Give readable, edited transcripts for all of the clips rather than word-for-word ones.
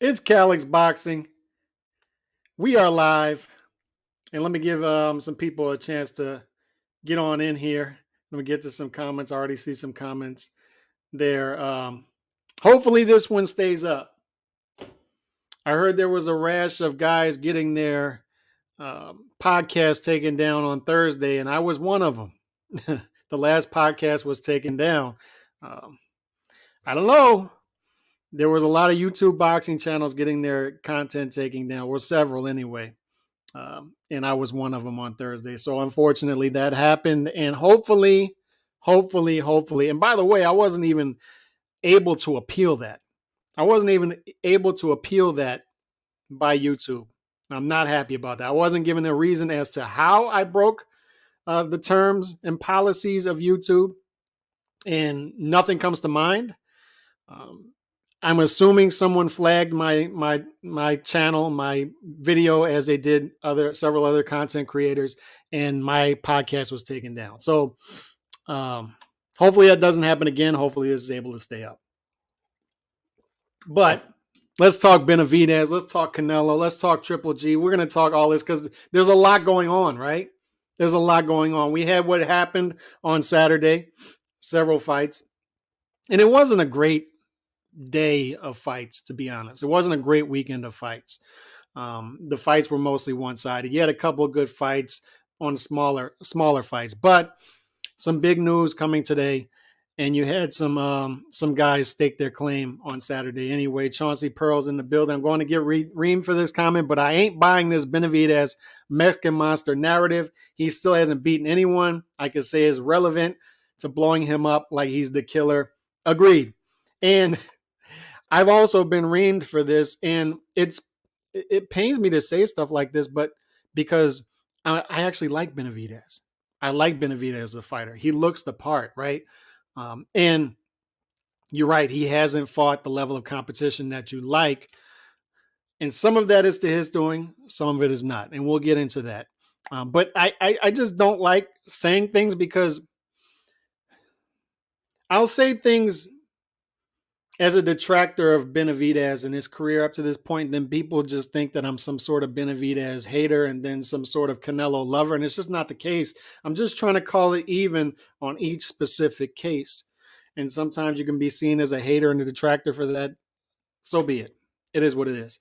It's Calix Boxing. We are live. And let me give some people a chance to get on in here. Let me get to some comments. I already see some comments there. Hopefully this one stays up. I heard there was a rash of guys getting their podcast taken down on Thursday, and I was one of them. The last podcast was taken down. I don't know. There was a lot of YouTube boxing channels getting their content taken down, or several anyway. And I was one of them on Thursday. So unfortunately that happened. And hopefully, and by the way, I wasn't even able to appeal that. I wasn't even able to appeal that by YouTube. I'm not happy about that. I wasn't given a reason as to how I broke the terms and policies of YouTube, and nothing comes to mind. I'm assuming someone flagged my channel, my video, as they did several other content creators, and my podcast was taken down. So hopefully that doesn't happen again. Hopefully this is able to stay up. But let's talk Benavidez. Let's talk Canelo. Let's talk Triple G. We're going to talk all this because there's a lot going on, right? There's a lot going on. We had what happened on Saturday, several fights, and it wasn't a great day of fights, to be honest. It wasn't a great weekend of fights. The fights were mostly one-sided. You had a couple of good fights on smaller fights, but some big news coming today, and you had some guys stake their claim on Saturday. Anyway, Chauncey Pearl's in the building. I'm going to get reamed for this comment, but I ain't buying this Benavidez Mexican monster narrative. He still hasn't beaten anyone I could say is relevant to blowing him up like he's the killer. Agreed. And I've also been reamed for this, and it pains me to say stuff like this, but because I actually like Benavidez. I like Benavidez as a fighter. He looks the part, right? And you're right, he hasn't fought the level of competition that you like, and some of that is to his doing, some of it is not, and we'll get into that. But I just don't like saying things because I'll say things as a detractor of Benavidez and his career up to this point, then people just think that I'm some sort of Benavidez hater and then some sort of Canelo lover, and it's just not the case. I'm just trying to call it even on each specific case. And sometimes you can be seen as a hater and a detractor for that. So be it. It is what it is.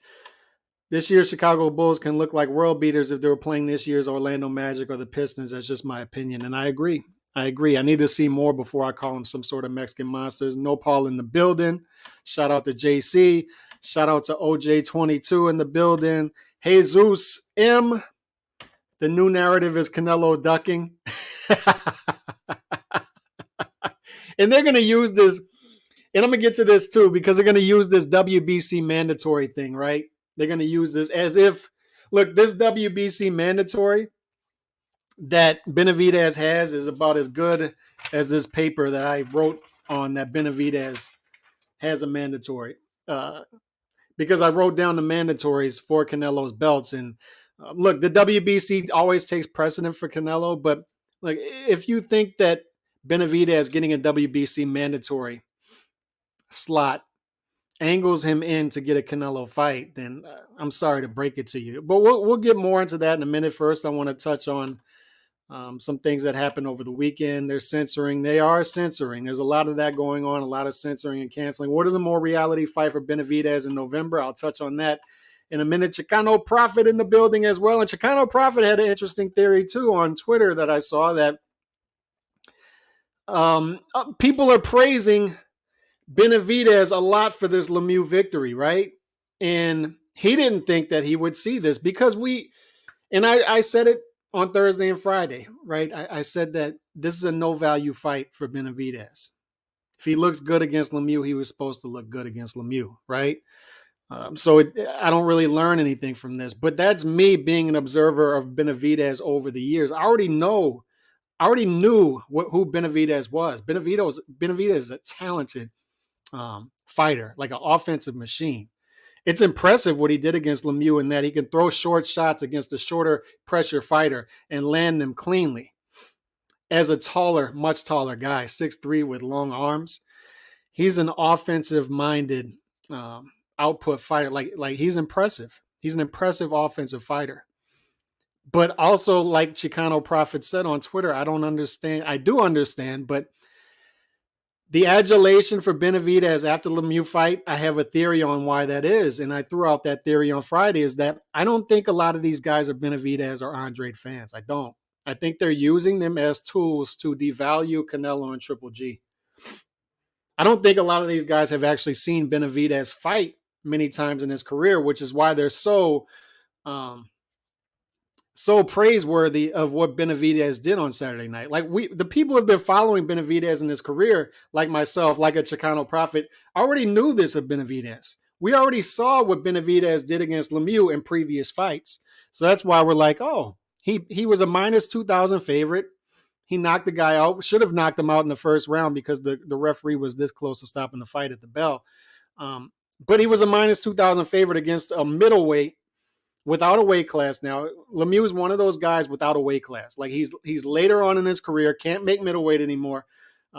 This year's Chicago Bulls can look like world beaters if they were playing this year's Orlando Magic or the Pistons. That's just my opinion, and I agree. I need to see more before I call him some sort of Mexican monsters. No Paul in the building. Shout out to JC. Shout out to OJ22 in the building. Jesus M. The new narrative is Canelo ducking. And they're going to use this, and I'm going to get to this too, because they're going to use this WBC mandatory thing, right? They're going to use this as if, look, this WBC mandatory that Benavidez has is about as good as this paper that I wrote on that Benavidez has a mandatory. Because I wrote down the mandatories for Canelo's belts. And look, the WBC always takes precedent for Canelo, but like if you think that Benavidez getting a WBC mandatory slot angles him in to get a Canelo fight, then I'm sorry to break it to you. But we'll get more into that in a minute. First, I want to touch on some things that happened over the weekend. They're censoring. They are censoring. There's a lot of that going on, a lot of censoring and canceling. What is a more reality fight for Benavidez in November? I'll touch on that in a minute. Chicano Prophet in the building as well. And Chicano Prophet had an interesting theory, too, on Twitter that I saw that people are praising Benavidez a lot for this Lemieux victory, right? And he didn't think that he would see this because I said it on Thursday and Friday, right? I said that this is a no-value fight for Benavidez. If he looks good against Lemieux, he was supposed to look good against Lemieux, right? I don't really learn anything from this, but that's me being an observer of Benavidez over the years. I already knew who Benavidez was. Benavidez is a talented fighter, like an offensive machine. It's impressive what he did against Lemieux in that he can throw short shots against a shorter pressure fighter and land them cleanly. As a much taller guy, 6'3" with long arms, he's an offensive-minded output fighter. Like he's impressive. He's an impressive offensive fighter. But also, like Chicano Prophet said on Twitter, I don't understand. I do understand, but the adulation for Benavidez after the Lemieux fight, I have a theory on why that is. And I threw out that theory on Friday, is that I don't think a lot of these guys are Benavidez or Andre fans. I don't. I think they're using them as tools to devalue Canelo and Triple G. I don't think a lot of these guys have actually seen Benavidez fight many times in his career, which is why they're so praiseworthy of what Benavidez did on Saturday night. Like the people who have been following Benavidez in his career, like myself, like a Chicano Prophet, already knew this of Benavidez. We already saw what Benavidez did against Lemieux in previous fights. So that's why we're like, oh, he was a minus 2,000 favorite. He knocked the guy out. Should have knocked him out in the first round because the referee was this close to stopping the fight at the bell. But he was a minus 2,000 favorite against a middleweight without a weight class. Now, Lemieux is one of those guys without a weight class. Like he's later on in his career, can't make middleweight anymore.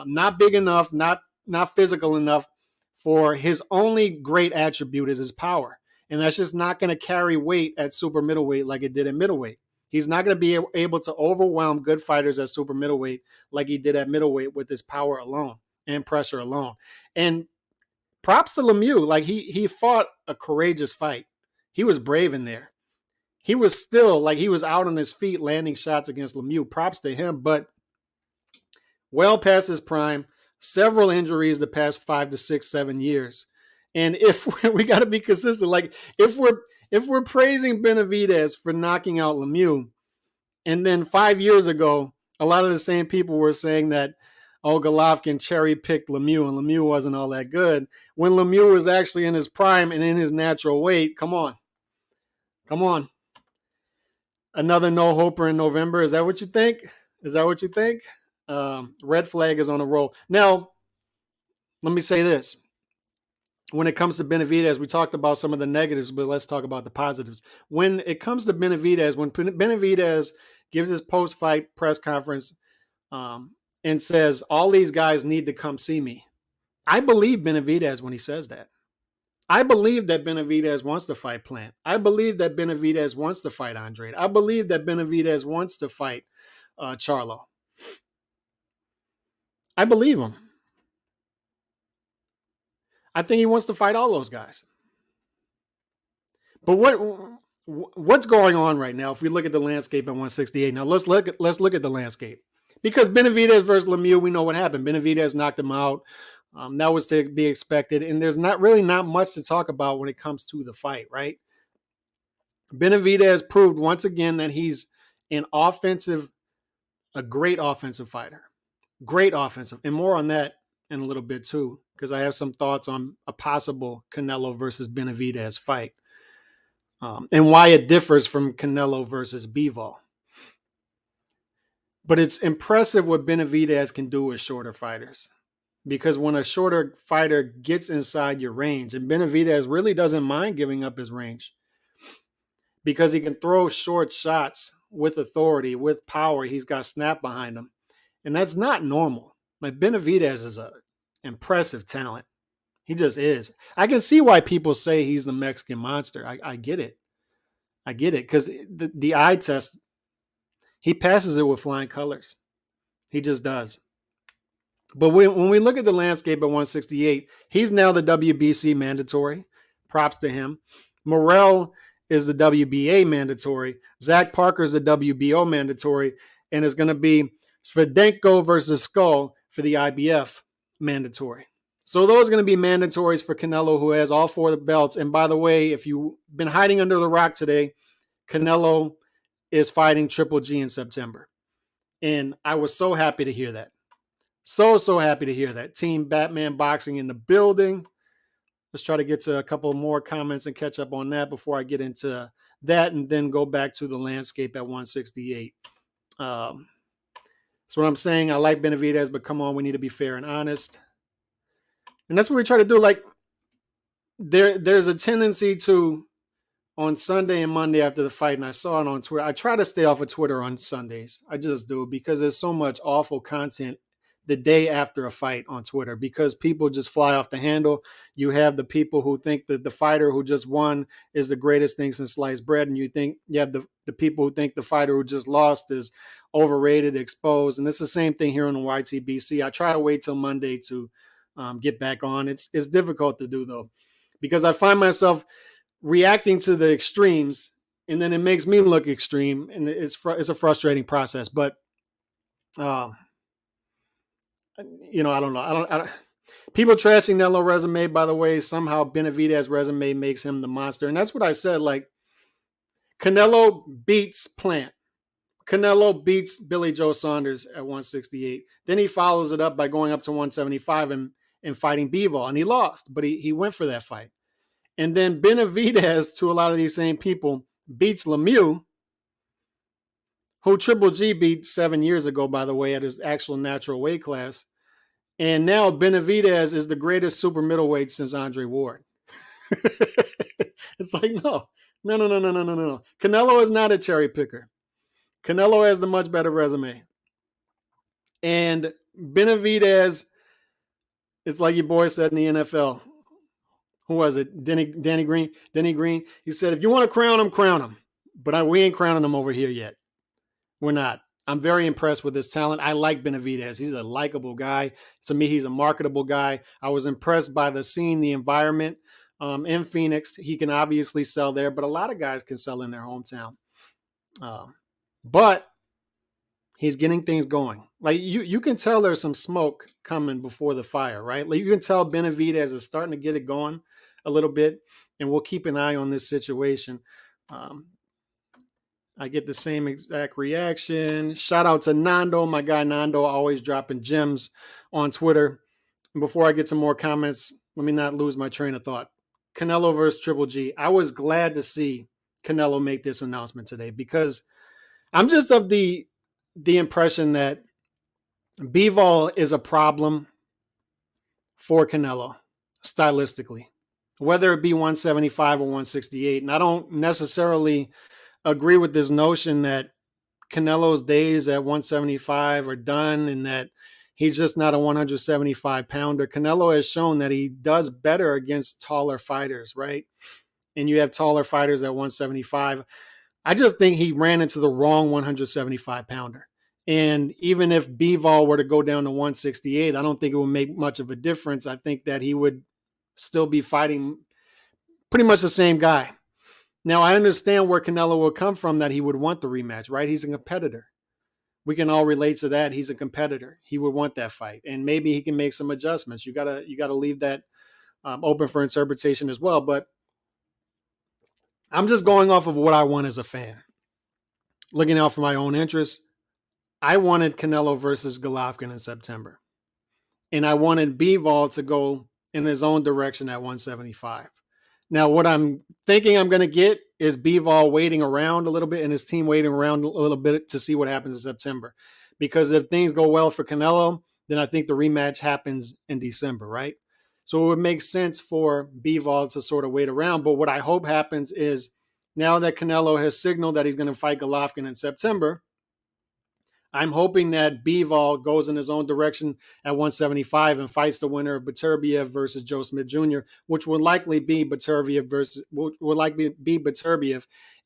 Not big enough, not physical enough for his only great attribute is his power. And that's just not going to carry weight at super middleweight like it did at middleweight. He's not going to be able to overwhelm good fighters at super middleweight like he did at middleweight with his power alone and pressure alone. And props to Lemieux. Like he fought a courageous fight. He was brave in there. He was still like he was out on his feet landing shots against Lemieux. Props to him, but well past his prime, several injuries the past 5 to 6, 7 years. And if we got to be consistent, like if we're praising Benavidez for knocking out Lemieux, and then 5 years ago, a lot of the same people were saying that, oh, Golovkin cherry-picked Lemieux, and Lemieux wasn't all that good, when Lemieux was actually in his prime and in his natural weight. Come on. Another no-hoper in November. Is that what you think? Red flag is on a roll. Now, let me say this. When it comes to Benavidez, we talked about some of the negatives, but let's talk about the positives. When it comes to Benavidez, when Benavidez gives his post-fight press conference and says, all these guys need to come see me, I believe Benavidez when he says that. I believe that Benavidez wants to fight Plant. I believe that Benavidez wants to fight Andrade. I believe that Benavidez wants to fight Charlo. I believe him. I think he wants to fight all those guys. But what's going on right now? If we look at the landscape at 168, now let's look at the landscape, because Benavidez versus Lemieux, we know what happened. Benavidez knocked him out. That was to be expected, and there's not much to talk about when it comes to the fight, right? Benavidez proved once again that he's a great offensive fighter, great offensive, and more on that in a little bit too, because I have some thoughts on a possible Canelo versus Benavidez fight, and why it differs from Canelo versus Bivol. But it's impressive what Benavidez can do with shorter fighters. Because when a shorter fighter gets inside your range, and Benavidez really doesn't mind giving up his range, because he can throw short shots with authority, with power. He's got snap behind him. And that's not normal. Like Benavidez is an impressive talent. He just is. I can see why people say he's the Mexican monster. I get it. Because the eye test, he passes it with flying colors. He just does. But when we look at the landscape at 168, he's now the WBC mandatory. Props to him. Morrell is the WBA mandatory. Zach Parker is the WBO mandatory. And it's going to be Svidenko versus Skull for the IBF mandatory. So those are going to be mandatories for Canelo, who has all 4 belts. And by the way, if you've been hiding under the rock today, Canelo is fighting Triple G in September. And I was so happy to hear that. So happy to hear that. Team Batman Boxing in the building. Let's try to get to a couple more comments and catch up on that before I get into that, and then go back to the landscape at 168. That's what I'm saying. I like Benavidez, but come on, we need to be fair and honest. And that's what we try to do. Like there's a tendency to, on Sunday and Monday after the fight, and I saw it on Twitter. I try to stay off of Twitter on Sundays. I just do, because there's so much awful content the day after a fight on Twitter because people just fly off the handle. You have the people who think that the fighter who just won is the greatest thing since sliced bread, and you have the people who think the fighter who just lost is overrated, exposed, and it's the same thing here on the YTBC. I try to wait till Monday to get back on. It's difficult to do though, because I find myself reacting to the extremes, and then it makes me look extreme, and it's a frustrating process. But uh, I don't know. I don't. People trashing Canelo resume, by the way. Somehow Benavidez resume makes him the monster, and that's what I said. Like Canelo beats Plant. Canelo beats Billy Joe Saunders at 168. Then he follows it up by going up to 175 and fighting Bivol, and he lost, but he went for that fight. And then Benavidez, to a lot of these same people, beats Lemieux, who Triple G beat 7 years ago, by the way, at his actual natural weight class. And now Benavidez is the greatest super middleweight since Andre Ward. It's like, no. Canelo is not a cherry picker. Canelo has the much better resume. And Benavidez is like your boy said in the NFL. Who was it? Danny Green? Denny Green. He said, if you want to crown him, crown him. But we ain't crowning him over here yet. We're not. I'm very impressed with his talent. I like Benavidez. He's a likable guy. To me, he's a marketable guy. I was impressed by the scene, the environment in Phoenix. He can obviously sell there, but a lot of guys can sell in their hometown. But he's getting things going. Like you can tell there's some smoke coming before the fire, right? Like you can tell Benavidez is starting to get it going a little bit, and we'll keep an eye on this situation. I get the same exact reaction. Shout out to Nando, my guy Nando, always dropping gems on Twitter. And before I get some more comments, let me not lose my train of thought. Canelo versus Triple G. I was glad to see Canelo make this announcement today because I'm just of the impression that Bivol is a problem for Canelo stylistically, whether it be 175 or 168. And I don't necessarily agree with this notion that Canelo's days at 175 are done and that he's just not a 175 pounder. Canelo has shown that he does better against taller fighters, right? And you have taller fighters at 175. I just think he ran into the wrong 175 pounder. And even if Bivol were to go down to 168, I don't think it would make much of a difference. I think that he would still be fighting pretty much the same guy. Now, I understand where Canelo will come from, that he would want the rematch, right? He's a competitor. We can all relate to that. He's a competitor. He would want that fight. And maybe he can make some adjustments. You gotta leave that open for interpretation as well. But I'm just going off of what I want as a fan. Looking out for my own interests. I wanted Canelo versus Golovkin in September. And I wanted Bivol to go in his own direction at 175. Now, what I'm thinking I'm going to get is Bivol waiting around a little bit and his team waiting around a little bit to see what happens in September. Because if things go well for Canelo, then I think the rematch happens in December, right? So it would make sense for Bivol to sort of wait around. But what I hope happens is now that Canelo has signaled that he's going to fight Golovkin in September, I'm hoping that Bivol goes in his own direction at 175 and fights the winner of Beterbiev versus Joe Smith Jr., which would likely be Beterbiev,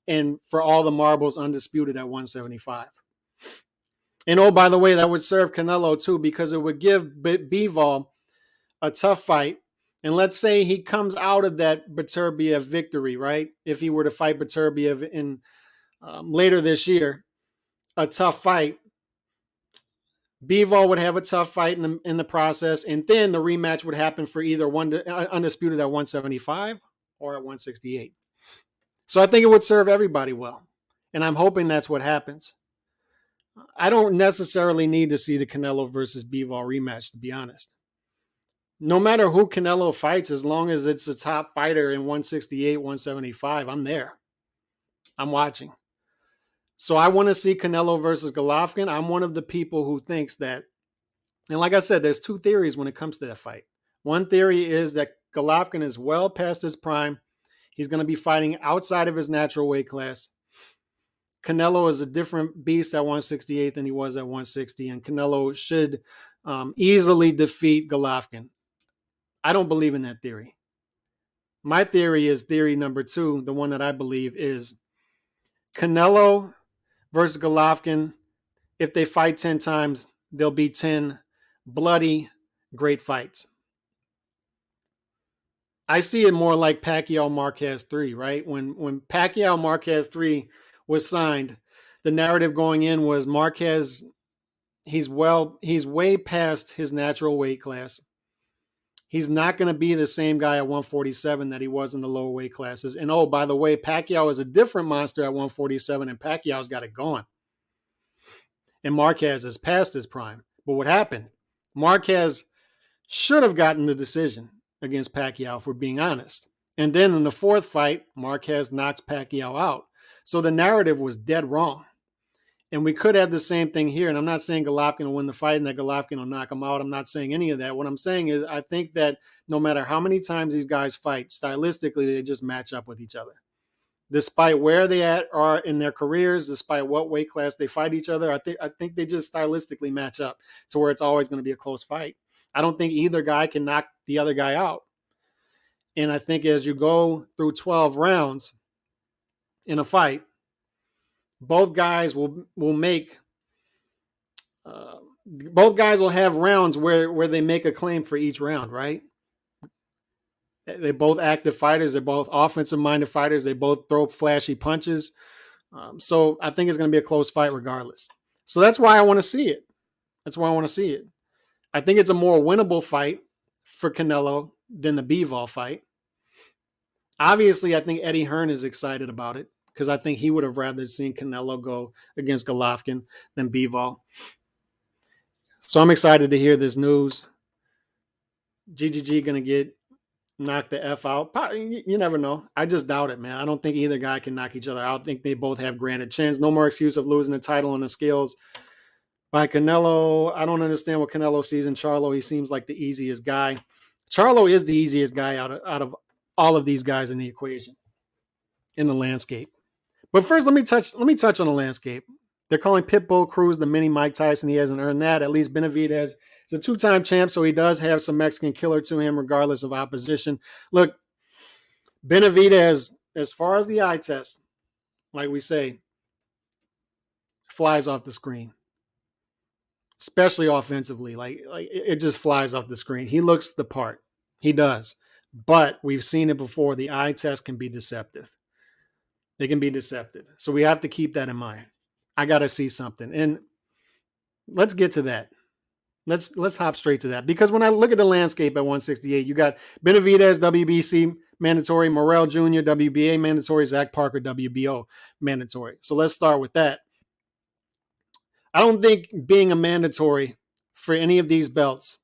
and for all the marbles undisputed at 175. And oh, by the way, that would serve Canelo too, because it would give Bivol a tough fight. And let's say he comes out of that Beterbiev victory, right? If he were to fight Beterbiev in later this year, a tough fight. Bivol would have a tough fight in the process, and then the rematch would happen for either undisputed at 175 or at 168. So I think it would serve everybody well, and I'm hoping that's what happens. I don't necessarily need to see the Canelo versus Bivol rematch, to be honest. No matter who Canelo fights, as long as it's a top fighter in 168, 175, I'm there. I'm watching. So I want to see Canelo versus Golovkin. I'm one of the people who thinks that, and like I said, there's two theories when it comes to that fight. One theory is that Golovkin is well past his prime. He's going to be fighting outside of his natural weight class. Canelo is a different beast at 168 than he was at 160, and Canelo should easily defeat Golovkin. I don't believe in that theory. My theory is theory number 2, the one that I believe is Canelo versus Golovkin. If they fight 10 times, there'll be 10 bloody, great fights. I see it more like Pacquiao Marquez 3, right? When Pacquiao Marquez 3 was signed, the narrative going in was Marquez, he's way past his natural weight class. He's not going to be the same guy at 147 that he was in the lower weight classes. And oh, by the way, Pacquiao is a different monster at 147, and Pacquiao's got it going. And Marquez is past his prime. But what happened? Marquez should have gotten the decision against Pacquiao, if we're being honest. And then in the 4th fight, Marquez knocks Pacquiao out. So the narrative was dead wrong. And we could have the same thing here. And I'm not saying Golovkin will win the fight and that Golovkin will knock him out. I'm not saying any of that. What I'm saying is I think that no matter how many times these guys fight, stylistically, they just match up with each other. Despite where they are in their careers, despite what weight class they fight each other, I think they just stylistically match up to where it's always going to be a close fight. I don't think either guy can knock the other guy out. And I think as you go through 12 rounds in a fight, both guys will have rounds where they make a claim for each round, right? They're both active fighters. They're both offensive-minded fighters. They both throw flashy punches. So I think it's going to be a close fight regardless. So that's why I want to see it. I think it's a more winnable fight for Canelo than the Bivol fight. Obviously, I think Eddie Hearn is excited about it because I think he would have rather seen Canelo go against Golovkin than Bivol. So I'm excited to hear this news. GGG going to get knocked the F out. You never know. I just doubt it, man. I don't think either guy can knock each other out. I think they both have granted chance. No more excuse of losing the title on the scales by Canelo. I don't understand what Canelo sees in Charlo. He seems like the easiest guy. Charlo is the easiest guy out of all of these guys in the equation, in the landscape. But first, let me touch on the landscape. They're calling Pitbull Cruz the mini Mike Tyson. He hasn't earned that. At least Benavidez is a 2-time champ, so he does have some Mexican killer to him, regardless of opposition. Look, Benavidez, as far as the eye test, like we say, flies off the screen, especially offensively. Like it just flies off the screen. He looks the part. He does. But we've seen it before. The eye test can be deceptive. They can be deceptive. So we have to keep that in mind. I got to see something. And let's get to that. Let's hop straight to that. Because when I look at the landscape at 168, you got Benavidez, WBC mandatory, Morrell Jr., WBA mandatory, Zach Parker, WBO mandatory. So let's start with that. I don't think being a mandatory for any of these belts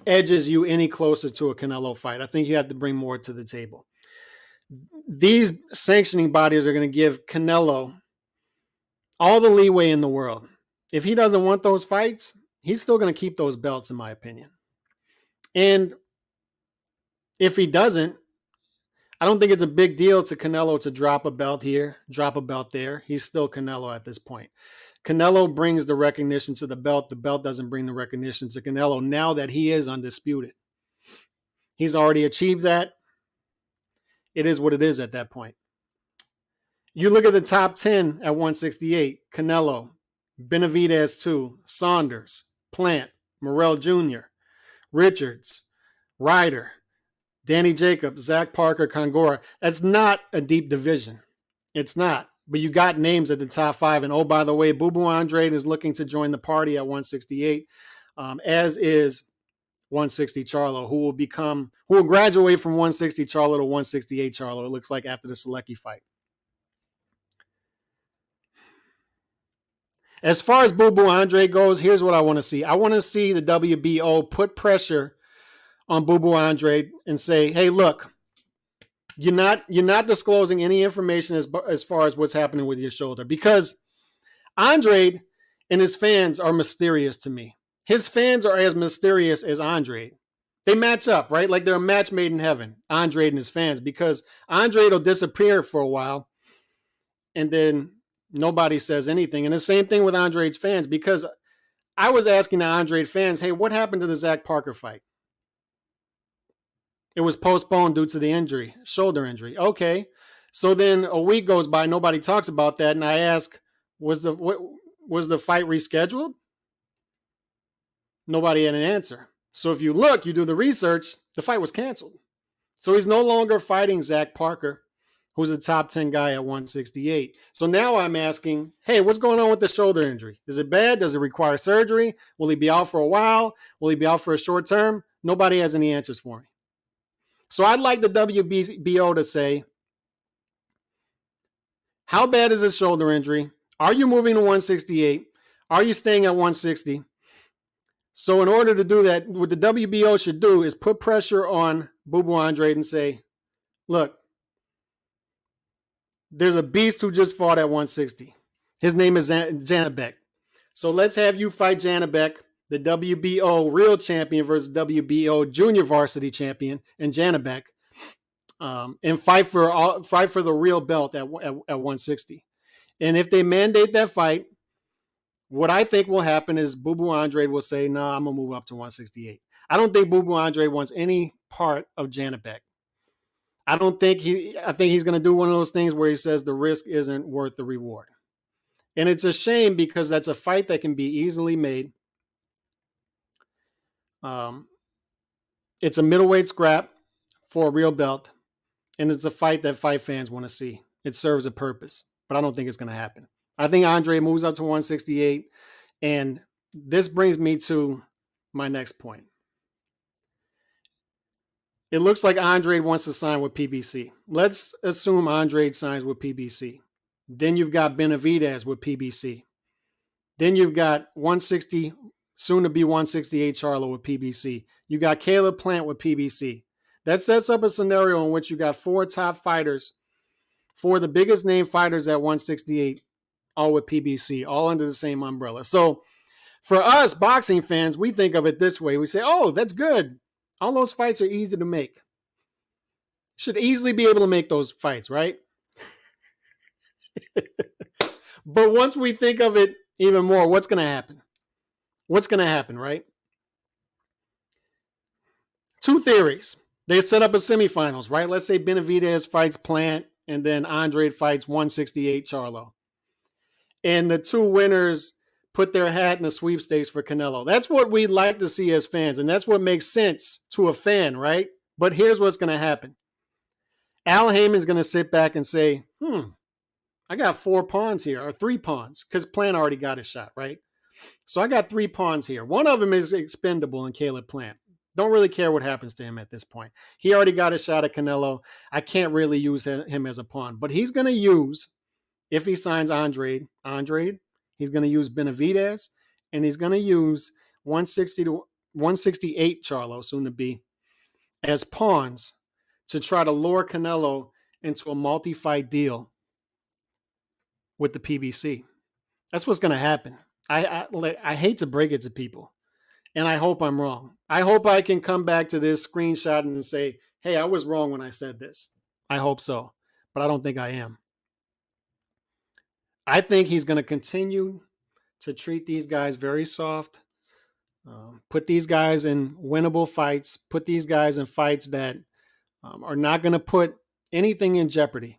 edges you any closer to a Canelo fight. I think you have to bring more to the table. These sanctioning bodies are going to give Canelo all the leeway in the world. If he doesn't want those fights, he's still going to keep those belts, in my opinion. And if he doesn't, I don't think it's a big deal to Canelo to drop a belt here, drop a belt there. He's still Canelo at this point. Canelo brings the recognition to the belt. The belt doesn't bring the recognition to Canelo now that he is undisputed. He's already achieved that. It is what it is at that point. You look at the top 10 at 168, Canelo, Benavidez 2, Saunders, Plant, Morrell Jr., Richards, Ryder, Danny Jacobs, Zach Parker, Congora. That's not a deep division. It's not. But you got names at the top 5. And oh, by the way, Boo Boo Andrade is looking to join the party at 168, as is 160 Charlo, who will graduate from 160 Charlo to 168 Charlo, it looks like, after the Selecki fight. As far as Boo Boo Andrade goes, here's what I want to see. I want to see the WBO put pressure on Boo Boo Andrade and say, hey, look, you're not disclosing any information as far as what's happening with your shoulder, because Andrade and his fans are mysterious to me. His fans are as mysterious as Andrade. They match up, right? Like they're a match made in heaven, Andrade and his fans, because Andrade will disappear for a while and then nobody says anything. And the same thing with Andrade's fans, because I was asking the Andre fans, hey, what happened to the Zach Parker fight? It was postponed due to the injury, shoulder injury. Okay. So then a week goes by, nobody talks about that, and I ask, was the fight rescheduled? Nobody had an answer. So if you look, you do the research, the fight was canceled. So he's no longer fighting Zach Parker, who's a top 10 guy at 168. So now I'm asking, hey, what's going on with the shoulder injury? Is it bad? Does it require surgery? Will he be out for a while? Will he be out for a short term? Nobody has any answers for me. So I'd like the WBO to say, how bad is his shoulder injury? Are you moving to 168? Are you staying at 160? So in order to do that, what the WBO should do is put pressure on Boo Boo Andrade and say, look, there's a beast who just fought at 160. His name is Janabek. So let's have you fight Janabek, the WBO real champion versus WBO junior varsity champion, and Janabek, and fight for the real belt at 160. And if they mandate that fight, what I think will happen is Boo Boo Andrade will say, no, I'm going to move up to 168. I don't think Boo Boo Andrade wants any part of Janabek. I think he's going to do one of those things where he says the risk isn't worth the reward. And it's a shame because that's a fight that can be easily made. It's a middleweight scrap for a real belt. And it's a fight that fight fans want to see. It serves a purpose, but I don't think it's going to happen. I think Andre moves up to 168. And this brings me to my next point. It looks like Andre wants to sign with PBC. Let's assume Andre signs with PBC. Then you've got Benavidez with PBC. Then you've got 160, soon to be 168 Charlo with PBC. You got Caleb Plant with PBC. That sets up a scenario in which you got four top fighters, four of the biggest name fighters at 168, all with PBC, all under the same umbrella. So for us boxing fans, we think of it this way. We say, oh, that's good. All those fights are easy to make. Should easily be able to make those fights, right? But once we think of it even more, what's going to happen? What's going to happen, right? Two theories. They set up a semifinals, right? Let's say Benavidez fights Plant and then Andre fights 168 Charlo. And the two winners put their hat in the sweepstakes for Canelo. That's what we'd like to see as fans, and that's what makes sense to a fan, right? But here's what's going to happen. Al Heyman's going to sit back and say, I got 4 pawns here, or 3 pawns, because Plant already got a shot, right? So I got 3 pawns here. One of them is expendable in Caleb Plant. Don't really care what happens to him at this point. He already got a shot at Canelo. I can't really use him as a pawn. But he's going to use, if he signs Andre, he's going to use Benavidez, and he's going to use 160 to 168 Charlo, soon to be, as pawns to try to lure Canelo into a multi-fight deal with the PBC. That's what's going to happen. I hate to break it to people, and I hope I'm wrong. I hope I can come back to this screenshot and say, hey, I was wrong when I said this. I hope so, but I don't think I am. I think he's going to continue to treat these guys very soft, put these guys in winnable fights, put these guys in fights that are not going to put anything in jeopardy.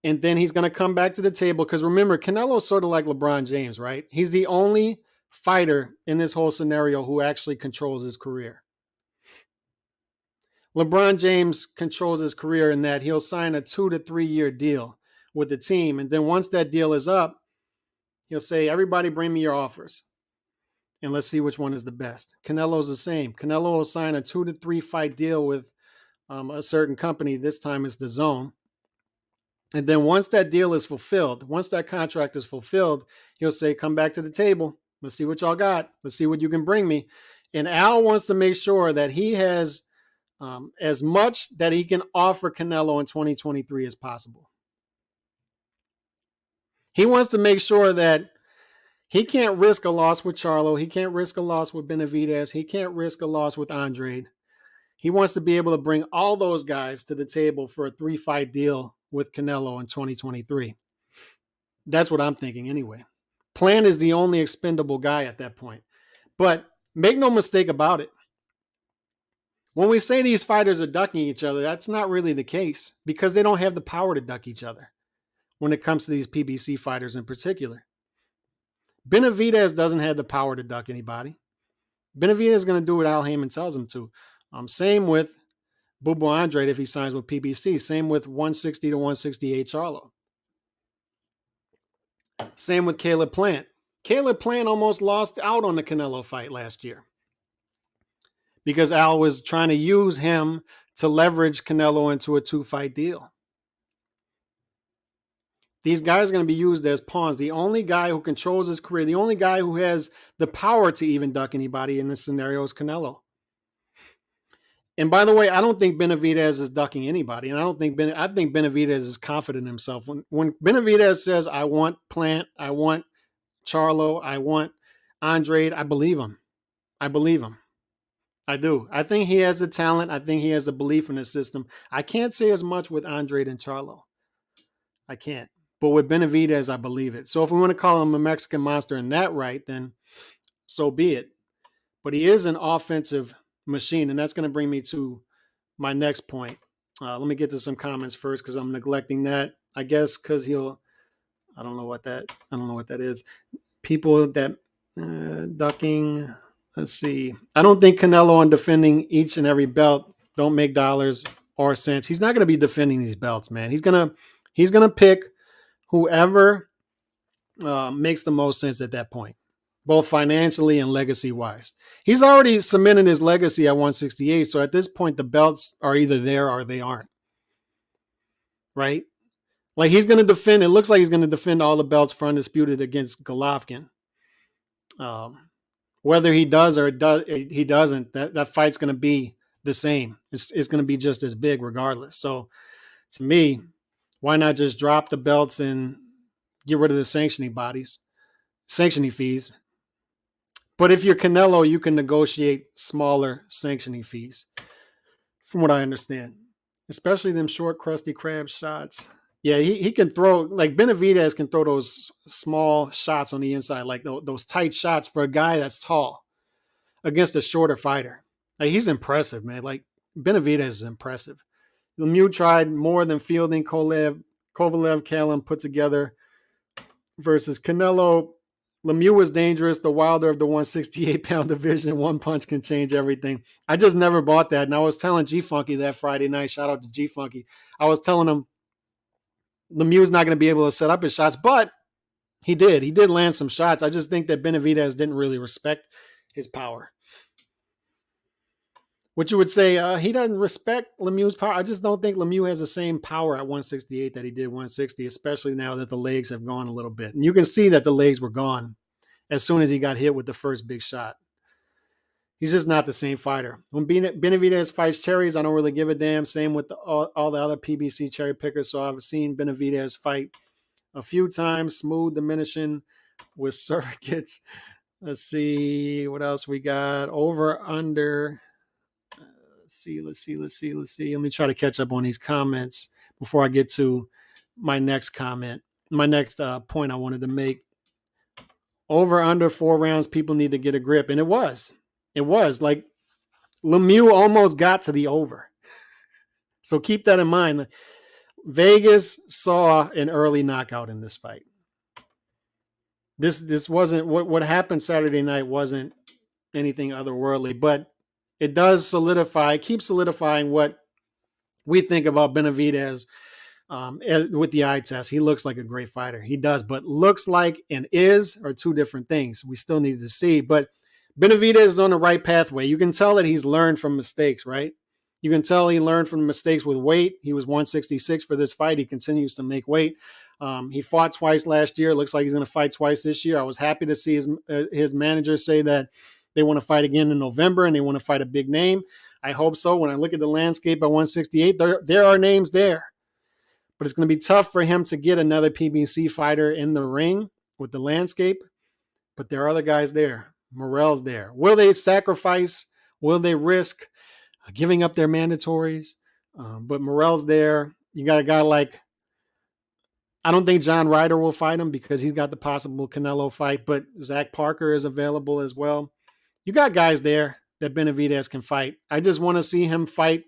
And then he's going to come back to the table because remember, Canelo's sort of like LeBron James, right? He's the only fighter in this whole scenario who actually controls his career. LeBron James controls his career in that he'll sign a 2 to 3 year deal with the team. And then once that deal is up, he'll say, everybody bring me your offers. And let's see which one is the best. Canelo's the same. Canelo will sign a 2 to 3 fight deal with a certain company. This time it's DAZN. And then once that deal is fulfilled, once that contract is fulfilled, he'll say, come back to the table. Let's see what y'all got. Let's see what you can bring me. And Al wants to make sure that he has as much that he can offer Canelo in 2023 as possible. He wants to make sure that he can't risk a loss with Charlo. He can't risk a loss with Benavidez. He can't risk a loss with Andre. He wants to be able to bring all those guys to the table for a 3-fight deal with Canelo in 2023. That's what I'm thinking anyway. Plant is the only expendable guy at that point. But make no mistake about it. When we say these fighters are ducking each other, that's not really the case because they don't have the power to duck each other when it comes to these PBC fighters in particular. Benavidez doesn't have the power to duck anybody. Benavidez is going to do what Al Heyman tells him to. Same with Bubu Andrade if he signs with PBC. Same with 160 to 168 Charlo. Same with Caleb Plant. Caleb Plant almost lost out on the Canelo fight last year because Al was trying to use him to leverage Canelo into a 2-fight deal. These guys are going to be used as pawns. The only guy who controls his career, the only guy who has the power to even duck anybody in this scenario is Canelo. And by the way, I don't think Benavidez is ducking anybody. And I think Benavidez is confident in himself. When Benavidez says, I want Plant, I want Charlo, I want Andrade, I believe him. I believe him. I do. I think he has the talent. I think he has the belief in the system. I can't say as much with Andrade and Charlo. I can't. But with Benavidez, I believe it. So if we want to call him a Mexican monster in that right, then so be it. But he is an offensive machine, and that's going to bring me to my next point. Let me get to some comments first because I'm neglecting that. I guess because I don't know what that is. People that ducking. Let's see. I don't think Canelo on defending each and every belt don't make dollars or cents. He's not going to be defending these belts, man. He's gonna pick whoever makes the most sense at that point, both financially and legacy-wise. He's already cemented his legacy at 168, so at this point, the belts are either there or they aren't, right? Like he's going to defend, it looks like he's going to defend all the belts for undisputed against Golovkin. Whether he does or he doesn't, that fight's going to be the same. It's going to be just as big regardless. So to me, why not just drop the belts and get rid of the sanctioning fees? But if you're Canelo, you can negotiate smaller sanctioning fees, from what I understand, especially them short, crusty crab shots. Yeah, he can throw, like Benavidez can throw those small shots on the inside, like those tight shots for a guy that's tall against a shorter fighter. Like he's impressive, man. Like Benavidez is impressive. Lemieux tried more than fielding Kovalev, Callum put together versus Canelo. Lemieux was dangerous, the Wilder of the 168-pound division. One punch can change everything. I just never bought that. And I was telling G-Funky that Friday night, shout out to G-Funky. I was telling him Lemieux's not going to be able to set up his shots, but he did. He did land some shots. I just think that Benavidez didn't really respect his power. What you would say, he doesn't respect Lemieux's power. I just don't think Lemieux has the same power at 168 that he did 160, especially now that the legs have gone a little bit. And you can see that the legs were gone as soon as he got hit with the first big shot. He's just not the same fighter. When Benavidez fights cherries, I don't really give a damn. Same with all the other PBC cherry pickers. So I've seen Benavidez fight a few times, smooth, diminishing with surrogates. Let's see what else we got. Over, under. Let's see. Let me try to catch up on these comments before I get to my next comment. My next point I wanted to make. Over, under 4 rounds, people need to get a grip. And it was. It was. Like, Lemieux almost got to the over. So keep that in mind. Vegas saw an early knockout in this fight. This wasn't, what happened Saturday night wasn't anything otherworldly, but it does keep solidifying what we think about Benavidez with the eye test. He looks like a great fighter. He does, but looks like and is are two different things. We still need to see, but Benavidez is on the right pathway. You can tell that he's learned from mistakes, right? You can tell he learned from mistakes with weight. He was 166 for this fight. He continues to make weight. He fought twice last year. It looks like he's going to fight twice this year. I was happy to see his manager say that they want to fight again in November and they want to fight a big name. I hope so. When I look at the landscape at 168, there are names there. But it's going to be tough for him to get another PBC fighter in the ring with the landscape. But there are other guys there. Morrell's there. Will they sacrifice? Will they risk giving up their mandatories? But Morrell's there. You got a guy like, I don't think John Ryder will fight him because he's got the possible Canelo fight, but Zach Parker is available as well. You got guys there that Benavidez can fight. I just want to see him fight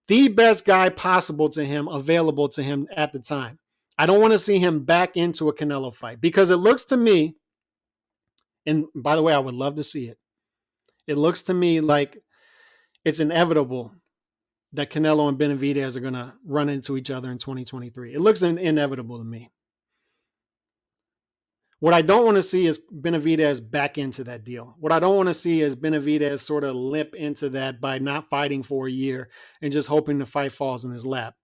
the best guy possible to him, available to him at the time. I don't want to see him back into a Canelo fight because it looks to me, and by the way, I would love to see it. It looks to me like it's inevitable that Canelo and Benavidez are going to run into each other in 2023. It looks inevitable to me. What I don't want to see is Benavidez back into that deal. What I don't want to see is Benavidez sort of limp into that by not fighting for a year and just hoping the fight falls in his lap.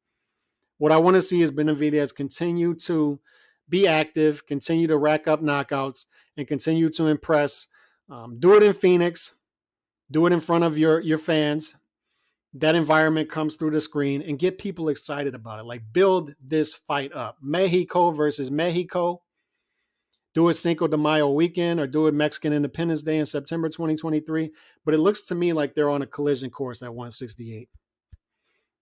What I want to see is Benavidez continue to be active, continue to rack up knockouts, and continue to impress. Do it in Phoenix. Do it in front of your fans. That environment comes through the screen and get people excited about it. Like, build this fight up. Mexico versus Mexico. Do it Cinco de Mayo weekend or do it Mexican Independence Day in September 2023. But it looks to me like they're on a collision course at 168.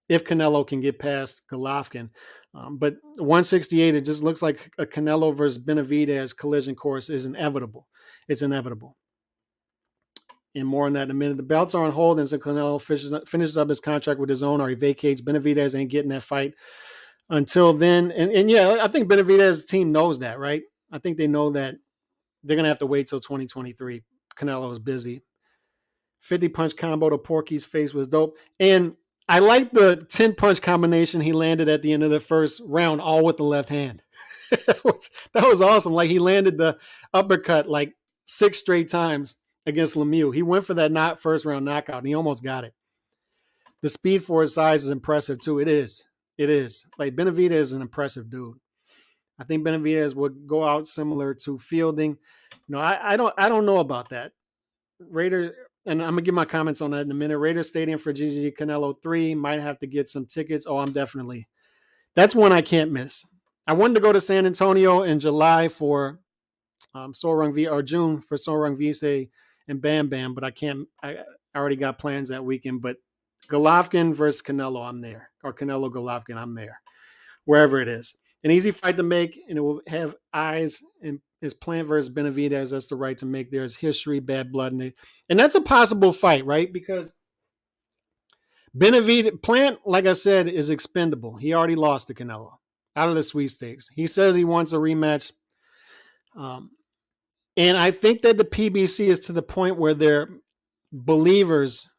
If Canelo can get past Golovkin. But 168, it just looks like a Canelo versus Benavidez collision course is inevitable. It's inevitable. And more on that in a minute. The belts are on hold and so Canelo finishes up his contract with his own or he vacates. Benavidez ain't getting that fight until then. And yeah, I think Benavidez's team knows that, right? I think they know that they're going to have to wait till 2023. Canelo is busy. 50-punch combo to Porky's face was dope. And I like the 10-punch combination he landed at the end of the first round, all with the left hand. that was awesome. Like, he landed the uppercut like 6 straight times against Lemieux. He went for that first round knockout, and he almost got it. The speed for his size is impressive, too. It is. Like, Benavidez is an impressive dude. I think Benavidez would go out similar to Fielding. You know, I don't know about that. Raiders, and I'm gonna give my comments on that in a minute. Raiders Stadium for GGG Canelo 3. Might have to get some tickets. Oh, that's one I can't miss. I wanted to go to San Antonio in July for June for Sorang Vise and Bam Bam, but I can't. I already got plans that weekend. But Golovkin versus Canelo, I'm there. Or Canelo Golovkin, I'm there. Wherever it is. An easy fight to make, and it will have eyes. And his Plant versus Benavidez, that's the right to make. There's history, bad blood, and that's a possible fight, right? Because Plant, like I said, is expendable. He already lost to Canelo out of the sweepstakes. He says he wants a rematch. And I think that the PBC is to the point where they're believers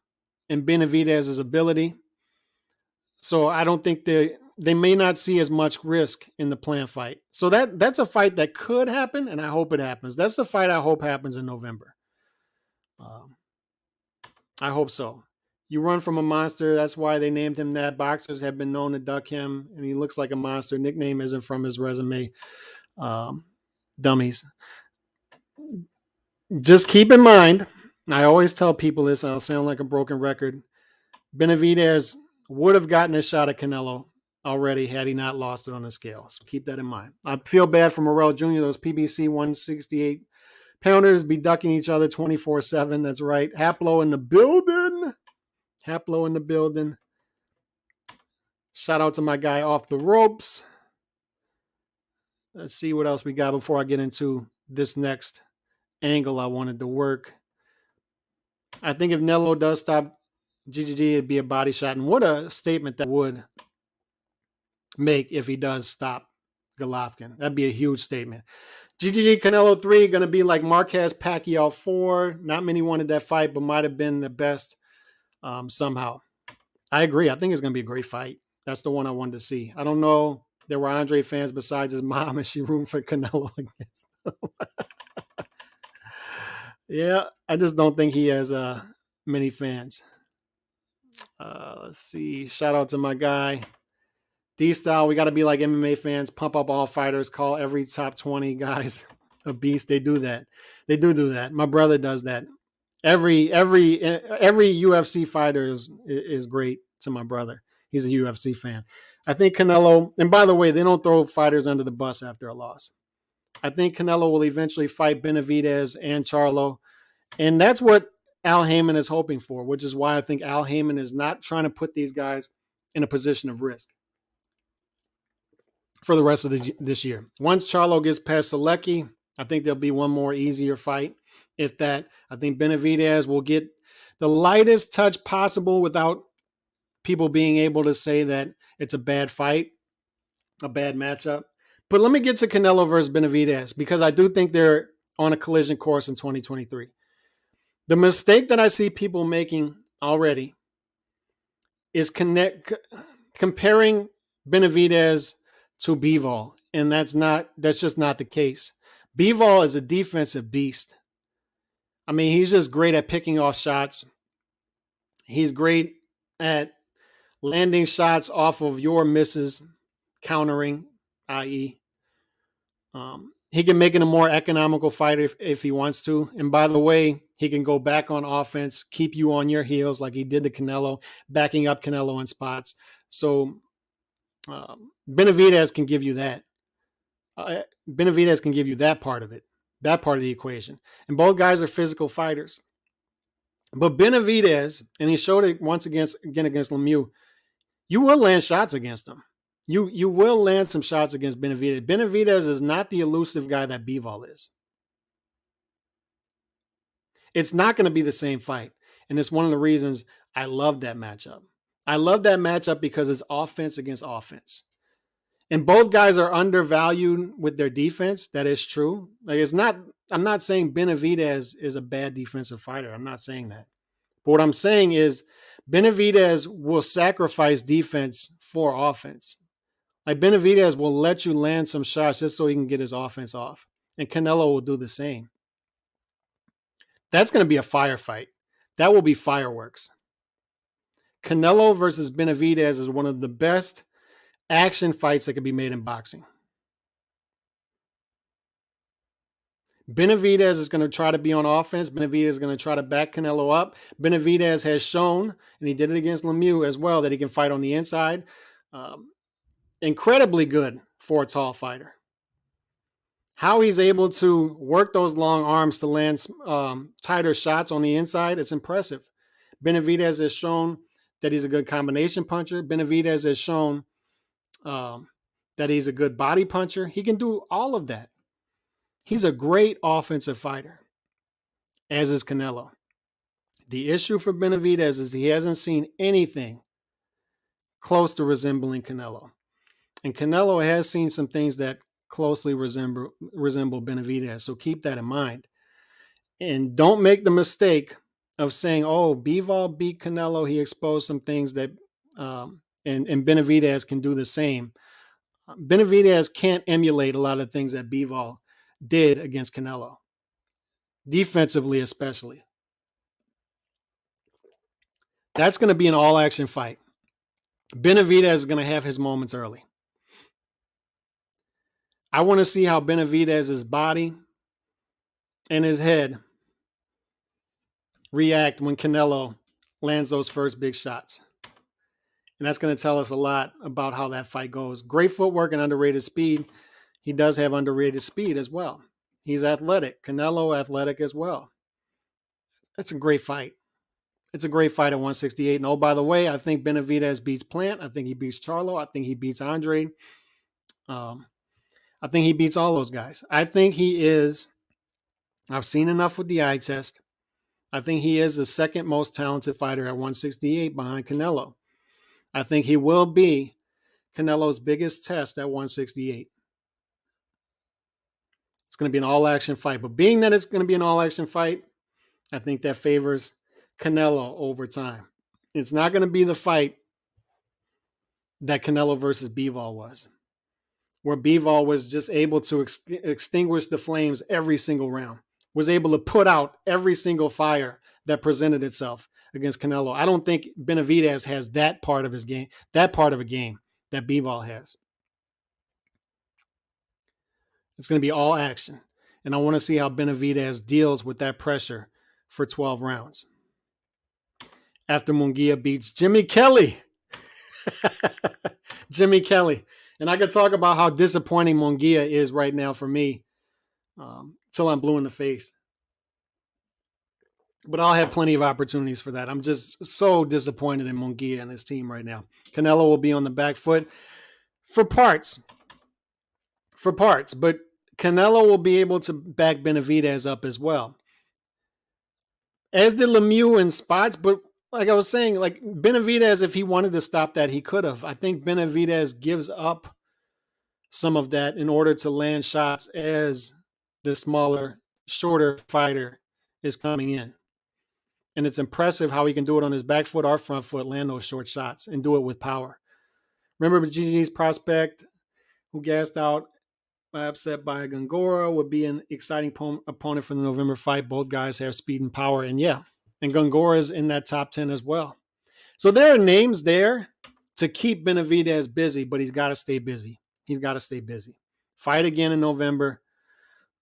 in Benavidez's ability. So I don't think they may not see as much risk in the Plant fight. So that's a fight that could happen, and I hope it happens. That's the fight I hope happens in November. I hope so. You run from a monster. That's why they named him that. Boxers have been known to duck him, and he looks like a monster. Nickname isn't from his resume. Dummies. Just keep in mind, I always tell people this, I'll sound like a broken record. Benavidez would have gotten a shot at Canelo already had he not lost it on the scale. So keep that in mind. I feel bad for Morrell Jr. Those PBC 168 pounders be ducking each other 24/7. That's right. Haplo in the building. Shout out to my guy off the ropes. Let's see what else we got before I get into this next angle I wanted to work. I think if Nello does stop GGG, it'd be a body shot. And what a statement that would make if he does stop Golovkin. That'd be a huge statement. GGG Canelo 3 going to be like Marquez Pacquiao 4. Not many wanted that fight, but might have been the best somehow. I agree. I think it's going to be a great fight. That's the one I wanted to see. I don't know. There were Andre fans besides his mom, and she rooting for Canelo against him. Yeah, I just don't think he has many fans. Let's see. Shout out to my guy. D-Style, we got to be like MMA fans. Pump up all fighters. Call every top 20 guys a beast. They do that. They do that. My brother does that. Every UFC fighter is great to my brother. He's a UFC fan. I think Canelo, and by the way, they don't throw fighters under the bus after a loss. I think Canelo will eventually fight Benavidez and Charlo. And that's what Al Heyman is hoping for, which is why I think Al Heyman is not trying to put these guys in a position of risk. for the rest of this year. Once Charlo gets past Selecki, I think there'll be one more easier fight. If that, I think Benavidez will get the lightest touch possible without people being able to say that it's a bad fight, a bad matchup. But let me get to Canelo versus Benavidez, because I do think they're on a collision course in 2023. The mistake that I see people making already is comparing Benavidez to Bivol, and that's just not the case. Bivol is a defensive beast. I mean, he's just great at picking off shots. He's great at landing shots off of your misses, countering, i.e. He can make it a more economical fight if he wants to. And by the way, he can go back on offense, keep you on your heels like he did to Canelo, backing up Canelo in spots. So Benavidez can give you that. Benavidez can give you that part of it, that part of the equation. And both guys are physical fighters. But Benavidez, and he showed it once again against Lemieux, you will land shots against him. You will land some shots against Benavidez. Benavidez is not the elusive guy that Bivol is. It's not going to be the same fight. And it's one of the reasons I love that matchup. I love that matchup because it's offense against offense. And both guys are undervalued with their defense. That is true. I'm not saying Benavidez is a bad defensive fighter. I'm not saying that. But what I'm saying is Benavidez will sacrifice defense for offense. Like Benavidez will let you land some shots just so he can get his offense off. And Canelo will do the same. That's going to be a firefight. That will be fireworks. Canelo versus Benavidez is one of the best action fights that could be made in boxing. Benavidez is going to try to be on offense. Benavidez is going to try to back Canelo up. Benavidez has shown, and he did it against Lemieux as well, that he can fight on the inside. Incredibly good for a tall fighter. How he's able to work those long arms to land tighter shots on the inside, it's impressive. Benavidez has shown that he's a good combination puncher. Benavidez has shown that he's a good body puncher. He can do all of that. He's a great offensive fighter, as is Canelo. The issue for Benavidez is he hasn't seen anything close to resembling Canelo. And Canelo has seen some things that closely resemble Benavidez. So keep that in mind. And don't make the mistake of saying, oh, Bivol beat Canelo. He exposed some things that, and Benavidez can do the same. Benavidez can't emulate a lot of things that Bivol did against Canelo, defensively especially. That's going to be an all-action fight. Benavidez is going to have his moments early. I want to see how Benavidez's body and his head react when Canelo lands those first big shots. And that's going to tell us a lot about how that fight goes. Great footwork and underrated speed. He does have underrated speed as well. He's athletic. Canelo athletic as well. That's a great fight. It's a great fight at 168. And oh, by the way, I think Benavidez beats Plant. I think he beats Charlo. I think he beats Andre. I think he beats all those guys. I think he is, I've seen enough with the eye test. I think he is the second most talented fighter at 168 behind Canelo. I think he will be Canelo's biggest test at 168. It's going to be an all-action fight. But being that it's going to be an all-action fight, I think that favors Canelo over time. It's not going to be the fight that Canelo versus Bivol was, where Bivol was just able to extinguish the flames every single round, was able to put out every single fire that presented itself against Canelo. I don't think Benavidez has that part of his game, that part of a game that Bivol has. It's going to be all action. And I want to see how Benavidez deals with that pressure for 12 rounds. After Munguia beats Jimmy Kelly. Jimmy Kelly. And I could talk about how disappointing Munguia is right now for me till I'm blue in the face. But I'll have plenty of opportunities for that. I'm just so disappointed in Munguia and his team right now. Canelo will be on the back foot for parts. for parts, but Canelo will be able to back Benavidez up as well. As did Lemieux in spots, but like I was saying, like Benavidez, if he wanted to stop that, he could have. I think Benavidez gives up some of that in order to land shots as the smaller, shorter fighter is coming in. And it's impressive how he can do it on his back foot or front foot, land those short shots and do it with power. Remember GG's prospect who gassed out upset by Gongora would be an exciting opponent for the November fight. Both guys have speed and power. And yeah, and Gongora is in that top 10 as well. So there are names there to keep Benavidez busy, but he's got to stay busy. He's got to stay busy. Fight again in November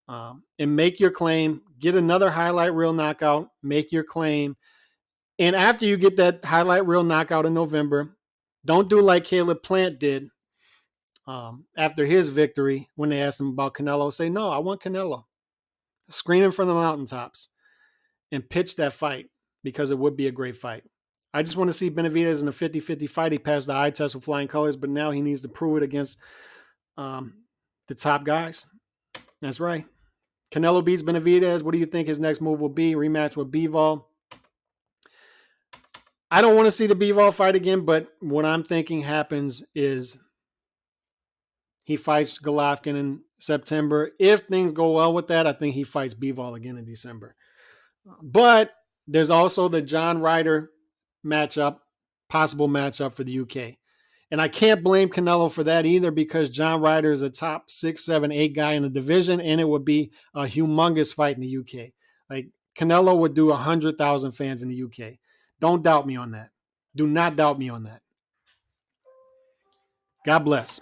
and make your claim. Get another highlight reel knockout. Make your claim. And after you get that highlight reel knockout in November, don't do like Caleb Plant did after his victory when they asked him about Canelo. Say, no, I want Canelo. Screaming from the mountaintops and pitch that fight because it would be a great fight. I just want to see Benavidez in a 50-50 fight. He passed the eye test with flying colors, but now he needs to prove it against the top guys. That's right. Canelo beats Benavidez. What do you think his next move will be? Rematch with Bivol. I don't want to see the Bivol fight again, but what I'm thinking happens is he fights Golovkin in September. If things go well with that, I think he fights Bivol again in December. But there's also the John Ryder matchup, possible matchup for the UK. And I can't blame Canelo for that either because John Ryder is a top 6, 7, 8 guy in the division, and it would be a humongous fight in the UK. Like Canelo would do 100,000 fans in the UK. Don't doubt me on that. Do not doubt me on that. God bless.